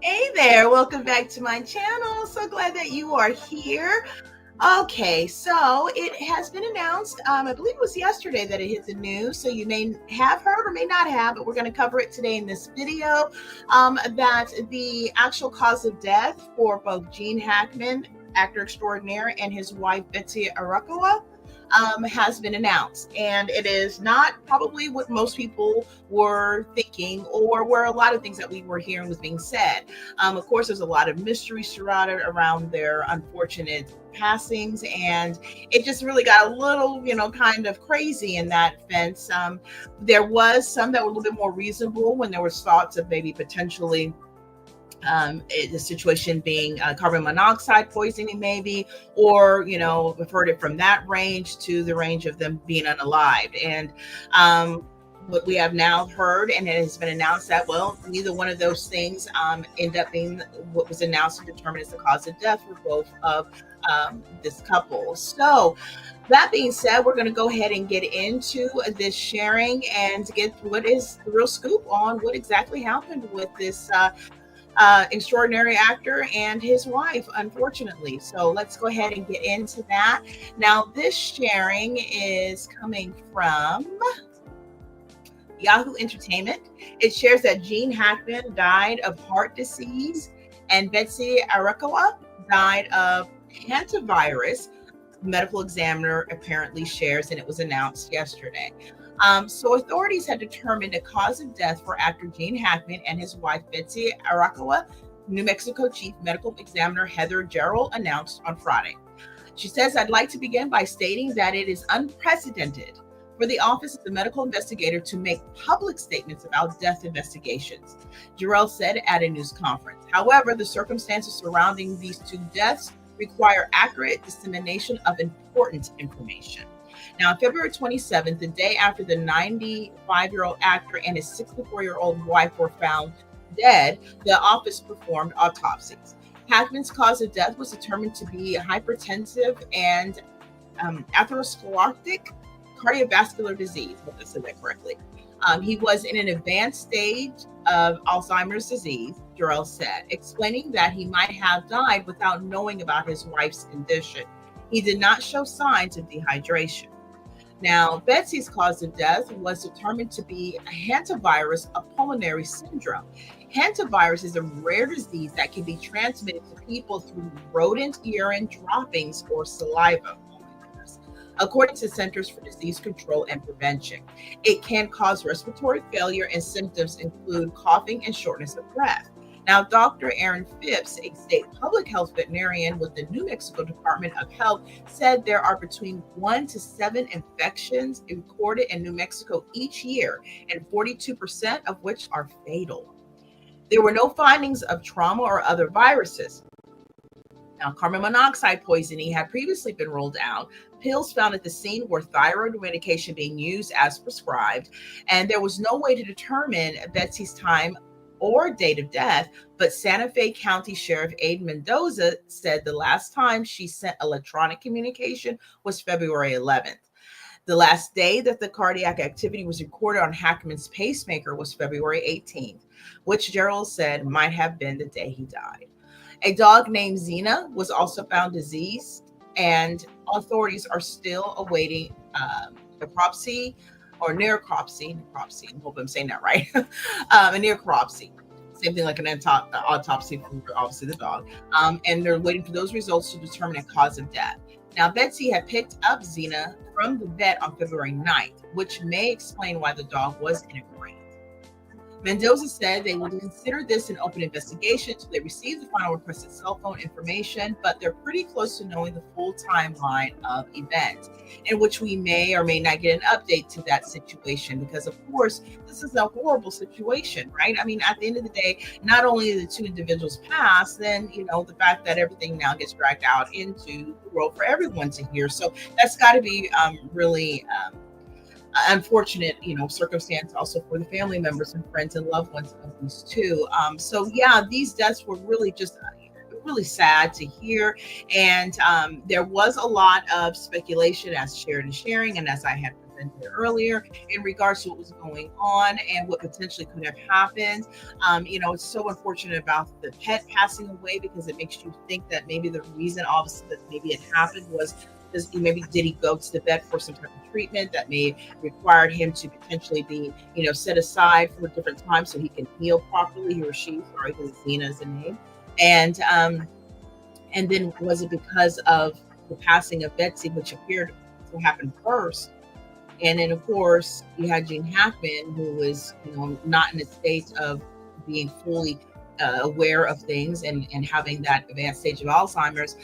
Hey there, welcome back to my channel. So glad that you are here. Okay, so it has been announced, I believe it was yesterday that it hit the news, so you may have heard or may not have, but we're going to cover it today in this video, that the actual cause of death for both Gene Hackman, actor extraordinaire, and his wife, Betsy Arakawa, has been announced. And it is not probably what most people were thinking, or where a lot of things that we were hearing was being said. Of course, there's a lot of mystery surrounded around their unfortunate passings, and it just really got a little, kind of crazy in that fence. There was some that were a little bit more reasonable when there was thoughts of maybe potentially the situation being carbon monoxide poisoning, maybe, or we've heard it from that range to the range of them being unalived. And what we have now heard, and it has been announced that, well, neither one of those things end up being what was announced and determined as the cause of death for both of this couple. So that being said, we're going to go ahead and get into this sharing and get what is the real scoop on what exactly happened with this extraordinary actor and his wife, unfortunately. So let's go ahead and get into that. Now, this sharing is coming from Yahoo Entertainment. It shares that Gene Hackman died of heart disease and Betsy Arakawa died of hantavirus. Medical examiner apparently shares, and it was announced yesterday. So authorities had determined a cause of death for actor Gene Hackman and his wife Betsy Arakawa. New Mexico Chief Medical Examiner Heather Gerald announced on Friday. She says, "I'd like to begin by stating that it is unprecedented for the Office of the Medical Investigator to make public statements about death investigations," Gerald said at a news conference. However, the circumstances surrounding these two deaths require accurate dissemination of important information. Now, on February 27th, the day after the 95-year-old actor and his 64-year-old wife were found dead, the office performed autopsies. Hackman's cause of death was determined to be hypertensive and atherosclerotic cardiovascular disease. Hope I said that correctly. He was in an advanced stage of Alzheimer's disease, Jarrell said, explaining that he might have died without knowing about his wife's condition. He did not show signs of dehydration. Now, Betsy's cause of death was determined to be a hantavirus, a pulmonary syndrome. Hantavirus is a rare disease that can be transmitted to people through rodent urine droppings or saliva. According to Centers for Disease Control and Prevention, it can cause respiratory failure, and symptoms include coughing and shortness of breath. Now, Dr. Aaron Phipps, a state public health veterinarian with the New Mexico Department of Health, said there are between 1 to 7 infections recorded in New Mexico each year, and 42% of which are fatal. There were no findings of trauma or other viruses. Now, carbon monoxide poisoning had previously been ruled out. Pills found at the scene were thyroid medication being used as prescribed, and there was no way to determine Betsy's time or date of death, but Santa Fe County Sheriff Aiden Mendoza said the last time she sent electronic communication was February 11th. The last day that the cardiac activity was recorded on Hackman's pacemaker was February 18th, which Gerald said might have been the day he died. A dog named Xena was also found diseased, and authorities are still awaiting necropsy or necropsy. I hope I'm saying that right. A necropsy. Same thing like an autopsy for obviously the dog. And they're waiting for those results to determine a cause of death. Now, Betsy had picked up Xena from the vet on February 9th, which may explain why the dog was in a crate. Mendoza said they will consider this an open investigation until they receive the final requested cell phone information, but they're pretty close to knowing the full timeline of events, in which we may or may not get an update to that situation, because of course, this is a horrible situation, right? I mean, at the end of the day, not only the two individuals pass, then, the fact that everything now gets dragged out into the world for everyone to hear. So that's got to be really unfortunate, circumstance also for the family members and friends and loved ones of these two. So yeah, these deaths were really just really sad to hear. And there was a lot of speculation, as shared and sharing, and as I had presented earlier in regards to what was going on and what potentially could have happened. It's so unfortunate about the pet passing away because it makes you think that maybe the reason obviously that maybe it happened was because maybe did he go to the vet for some type of treatment that may required him to potentially be, set aside for different times so he can heal properly, he or she, sorry, because Zena is the name. And then was it because of the passing of Betsy, which appeared to happen first? And then, of course, you had Gene Hackman, who was, not in a state of being fully aware of things and having that advanced stage of Alzheimer's.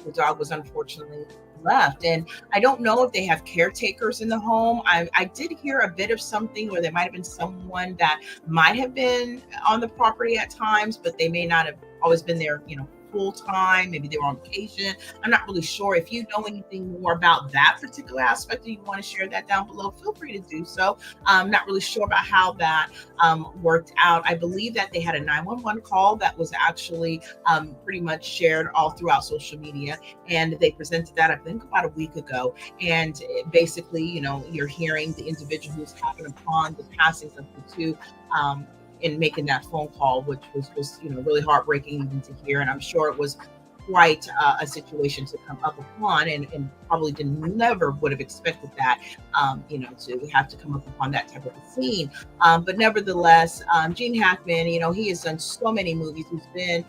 The dog was unfortunately left. And I don't know if they have caretakers in the home. I did hear a bit of something where there might have been someone that might have been on the property at times, but they may not have always been there, full time. Maybe they were on vacation. I'm not really sure. If you know anything more about that particular aspect and you want to share that down below, feel free to do so. I'm not really sure about how that worked out. I believe that they had a 911 call that was actually pretty much shared all throughout social media, and they presented that I think about a week ago. And basically, you're hearing the individual who's happened upon the passings of the two in making that phone call, which was really heartbreaking even to hear. And I'm sure it was quite a situation to come up upon, and probably never would have expected that, to have to come up upon that type of a scene. But nevertheless, Gene Hackman, he has done so many movies. He's been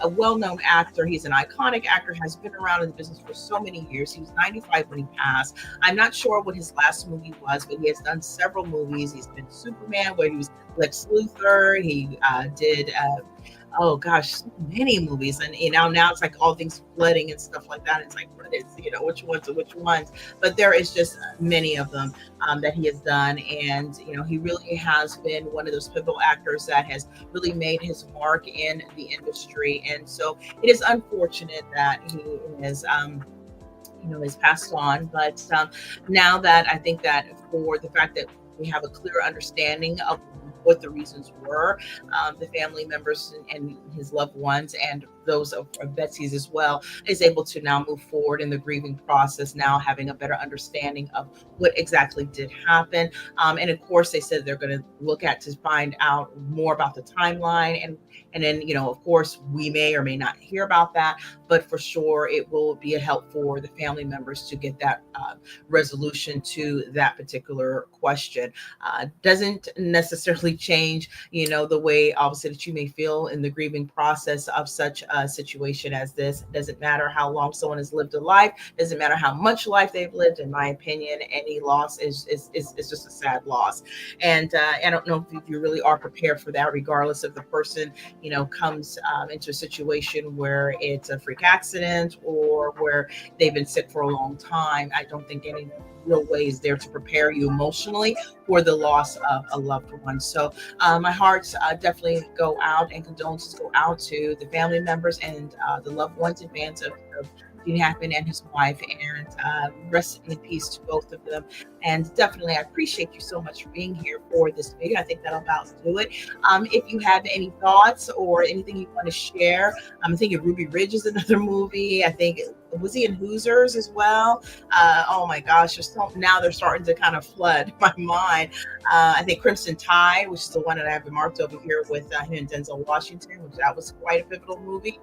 a well-known actor. He's an iconic actor, has been around in the business for so many years. He was 95 when he passed. I'm not sure what his last movie was, but he has done several movies. He's been Superman, where he was Lex Luthor. He did oh gosh, so many movies, and now it's like all things flooding and stuff like that. It's like, what is, which ones are which ones? But there is just many of them that he has done, and he really has been one of those pivotal actors that has really made his mark in the industry. And so it is unfortunate that he is has passed on. But now that I think that for the fact that we have a clear understanding of what the reasons were, the family members and his loved ones and those of Betsy's as well, is able to now move forward in the grieving process, now having a better understanding of what exactly did happen. And of course, they said they're going to look at to find out more about the timeline. And then, of course, we may or may not hear about that, but for sure, it will be a help for the family members to get that resolution to that particular question. Doesn't necessarily change, the way obviously that you may feel in the grieving process of such a situation as this. It doesn't matter how long someone has lived a life. Doesn't matter how much life they've lived. In my opinion, any loss is just a sad loss. And I don't know if you really are prepared for that, regardless of the person, comes into a situation where it's a freak accident or where they've been sick for a long time. I don't think any real way is there to prepare you emotionally for the loss of a loved one. So my hearts definitely go out, and condolences go out to the family members and the loved ones in advance of Gene Hackman and his wife, and rest in peace to both of them. And definitely, I appreciate you so much for being here for this video. I think that'll about do it. If you have any thoughts or anything you want to share, I'm thinking Ruby Ridge is another movie. I think, was he in Hoosiers as well? Oh my gosh, now they're starting to kind of flood my mind. I think Crimson Tide, which is the one that I have marked over here with him and Denzel Washington, which that was quite a pivotal movie.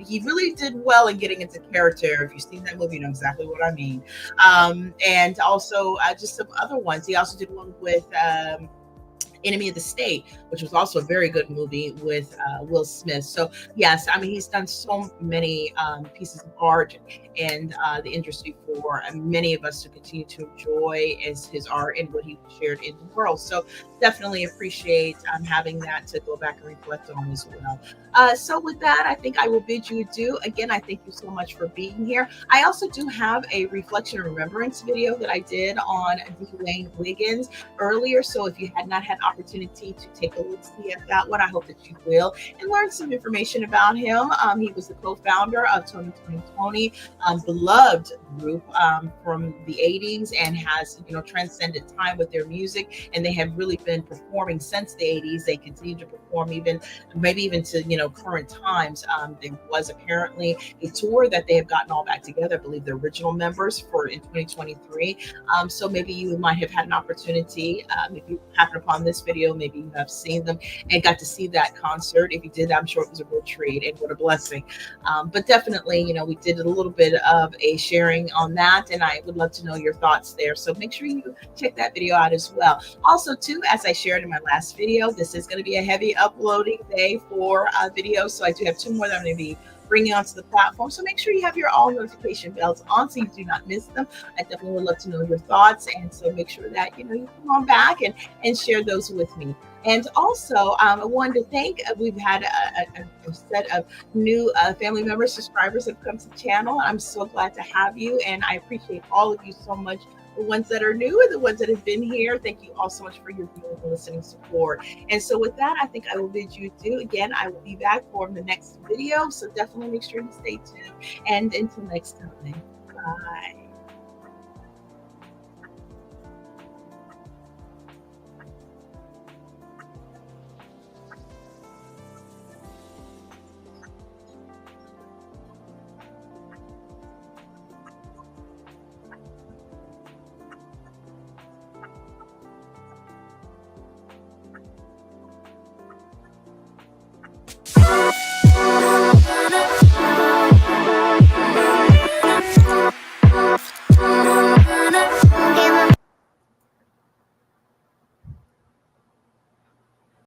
He really did well in getting into character. If you've seen that movie, you know exactly what I mean. And also just some other ones. He also did one with Enemy of the State, which was also a very good movie with Will Smith. So yes, I mean, he's done so many pieces of art in the industry for many of us to continue to enjoy as his art and what he shared in the world. So definitely appreciate having that to go back and reflect on as well. So with that, I think I will bid you adieu. Again, I thank you so much for being here. I also do have a reflection and remembrance video that I did on Dwayne Wiggins earlier. So if you had not had opportunity to take a look see at that one, I hope that you will and learn some information about him. He was the co-founder of Tony Tony, beloved group from the 80s, and has transcended time with their music, and they have really been been performing since the 80s. They continue to perform even maybe even to current times. There was apparently a tour that they have gotten all back together. I believe the original members for in 2023. So maybe you might have had an opportunity, if you happen upon this video, maybe you have seen them and got to see that concert. If you did, I'm sure it was a real treat and what a blessing. But definitely, we did a little bit of a sharing on that, and I would love to know your thoughts there. So make sure you check that video out as well. Also, too, as I shared in my last video, this is going to be a heavy uploading day for videos. So I do have 2 more that I'm going to be bringing onto the platform. So make sure you have your all notification bells on so you do not miss them. I definitely would love to know your thoughts. And so make sure that, you come on back and share those with me. And also, I wanted to thank, we've had a set of new family members, subscribers have come to the channel. I'm so glad to have you. And I appreciate all of you so much. The ones that are new and the ones that have been here, thank you all so much for your viewing and listening support. And so with that, I think I will bid you adieu. Again, I will be back for the next video. So definitely make sure you stay tuned. And until next time, bye.